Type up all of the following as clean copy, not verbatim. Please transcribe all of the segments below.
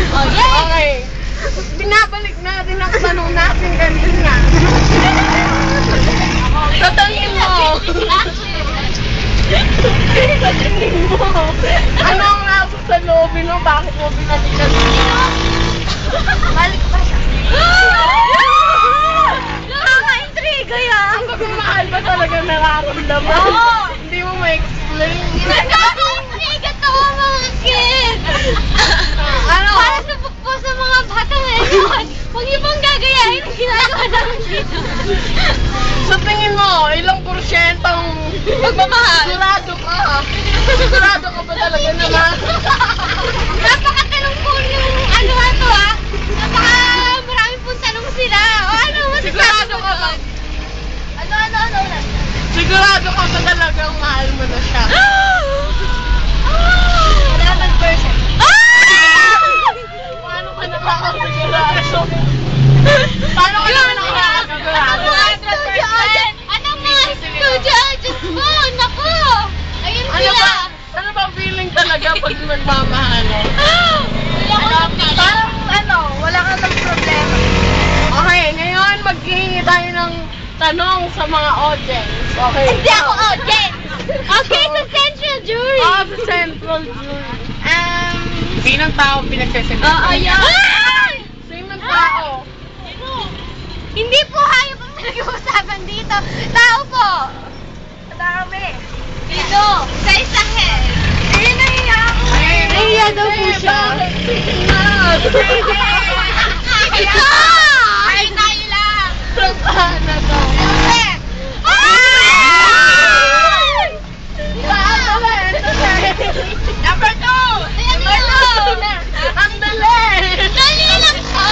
Oh, yay! Okay. Binabalik natin ang tanong natin kanina. Sa tingin mo. Sa tingin mo. Ano ang nasa sa lobby mo? Bakit mo binalikan dito? Balik pa siya. Nakaka-intriga yan. Ang pagmamahal ba talaga nakakamdaman? Oo. Hindi mo ma-explain. Nakaka-intriga to mga kids. Ano? Para sa mga bata ngayon. Huwag niyo pang gagayahin ang ginagawa namin dito. Sa tingin mo, ilang porsyentong Pagmamahal. Sigurado ka. Sigurado ka ba talaga naman? Napakatanong po yung ano to ah. Napaka pong tanong sila. O ano, Sigurado ka ba? Ano. Sigurado ka ba talagang mahal mo na siya? 11%. Paano ka nakakasigurado? Paano ka naman nakakasigurado? Ano mga studio agents po? Naku! Ayun Ano sila. ba? Ano ba feeling talaga pag nagmamahal? Parang wala ka ng problema. Okay, ngayon maghihingi tayo ng tanong sa mga audience. Okay. Hindi ako audience. Okay, sa central jury. Oh, sa central jury. Sinong tao pinagsesentan? Sinong tao? Hindi po hayop ang pinag-uusapan dito. Tao po. Dami. Dito. Sa isahin. Hindi nahiya ako. Nahiya daw po siya. Ito! Ay, tayo lang. Saan na to? Number 2! Ang dali! Dali lang siya!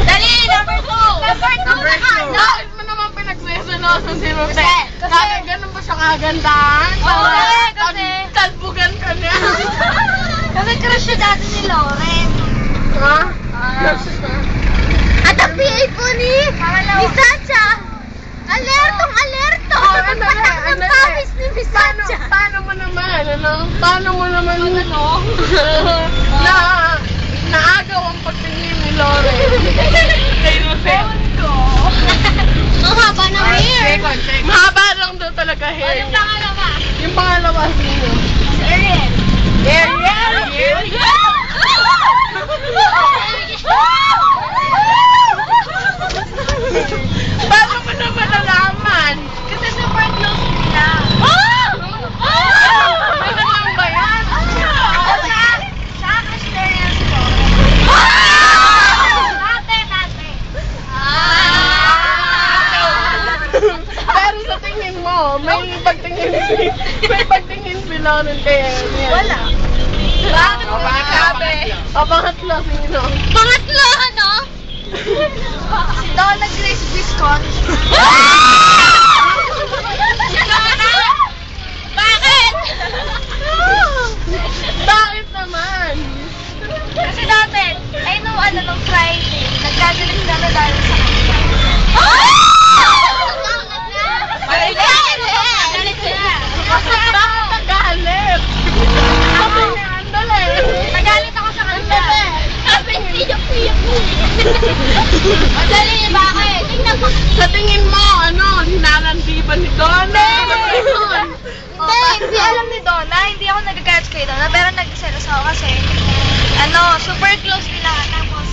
Dali, number 2! Number 2 na! Bakit mo naman pinagseselosan si Rose? Kaya ganun ba siya kagandahan? Oo, kasi... Talbugan ka niya. Kasi crush siya dati ni Lauren. Ha? At ang PA po ni Sacha. Alertong alerto! Pagpatak ng pawis ni Miss Sacha. Paano mo naman? Paano mo naman naagaw ang pagtingin ni Lauren? Kay Rose. Ang haba ng hair. Mahaba lang daw talaga hair Yung niya. pangalawa. Yung pangalawa sino? Ariel. Ariel? Paano mo naman nalaman? Kasi super close nila. Ano lang ba yan? Sa experience ko. Dati. Pero sa tingin mo, may pagtingin si Lauren kay Ariel. Wala. Pangatlo, sino? Pangatlo, ano? Si Donna Grace Viscon. Bakit? Bakit naman? Kasi dati, nung Friday, nagkagalit na dahil sa kanya. Galit sila. Bakit nagalit? Sabi niya, andali. Nagalit ako sa kanya. Kasi piyak-piyak mo. Madali, bakit? Tingnan mo. Sa tingin mo, hinalandi ba ni Donna? Hindi alam ni Donna. Hindi ako nagagalit kay Donna. Pero nagselos ako kasi, super close nila. Tapos,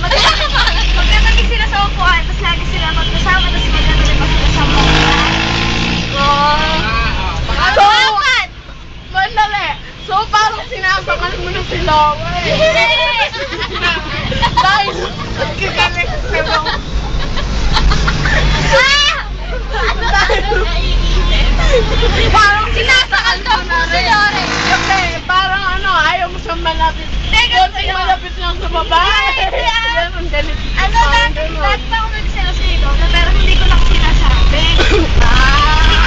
magkatabi sila sa upuan. Tapos lagi sila magkasama. Tapos magkatabi pa sila sa upuan. So, mandali. So, parang sinasakan mo na si Lauren. Dahil, nagkikalit ka daw. Parang sinasakal daw mo si Lauren. Kasi, parang ayaw mo siyang malapit. Konting malapit lang sa babae. Ganun, galit. Dati pa ako nagselos kay Donna. Pero hindi ko lang sinasabi. Hindi ko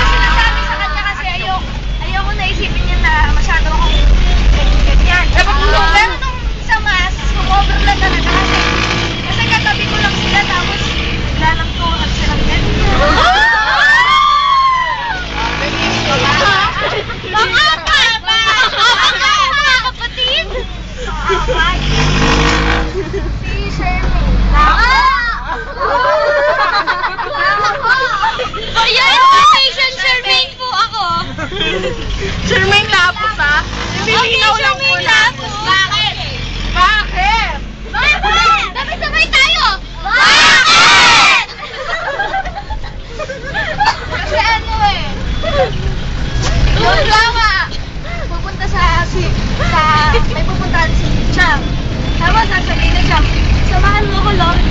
sinasabi sa kanya kasi ayoko naisipin niya na masyado akong ganyan. Pero nung sa mas, sumobra lang talaga kasi katabi ko lang sila tapos lalang tuhan silang ganyan. Tapos Charmaine Lapus, ha? Nililinaw lang po natin. Bakit? Bakit? Bakit? Sabay-sabay tayo! Bakit? Kasi ano eh. Yung drama. Pupunta may pupuntahan si Chang. Tapos sasabihin na Chang, samahan mo ko Lauren.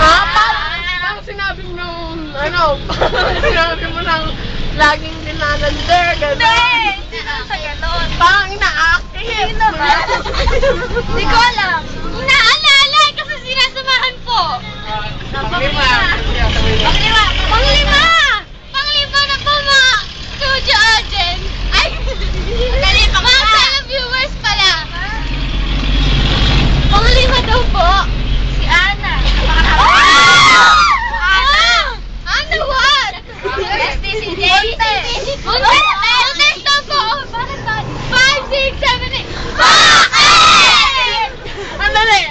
Parang sinabi mo nung, sinabi mo nang laging dinalander, gano'n. Hindi naman sa ganon. Parang ina-active. Hindi naman. Hindi ko alam. Inaalala kasi sinasamahan po. Panglima. Panglima! Panglima na po mga studio audience. Ay! Mga televiewers pala. Panglima daw po. Si Ana. Ana what? Si Monte. Montes daw po. Bakit ba? 5, 6, 7, 8. Bakit? Andali.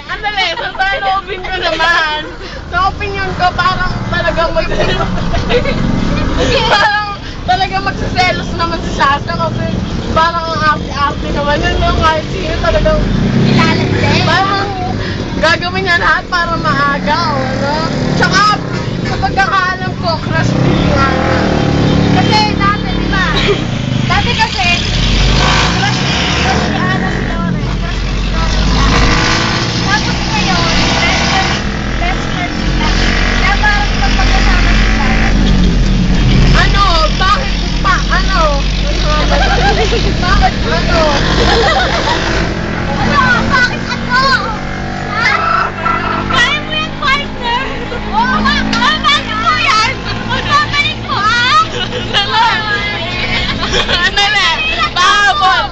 Sa salobin ko naman. Sa opinion ko, parang talagang talagang magsiselos naman si Sasha kasi parang ang arte-arte naman yun. No? Kahit sino talagang parang gagawin niya lahat para maaga o ano. Tsaka, sa pagkakaalam ko, crush din nga. Kasi dati, di ba? Dati kasi, crush ni Ana si Lauren. Crush ni Lauren. Tapos ngayon, best friend sila. Kaya parang pagkakasama sila. Bakit Bakit ano? Kaya mo yan, partner? Oo, bakit mo yan? Babalik mo, ha? Andali. Pahabol.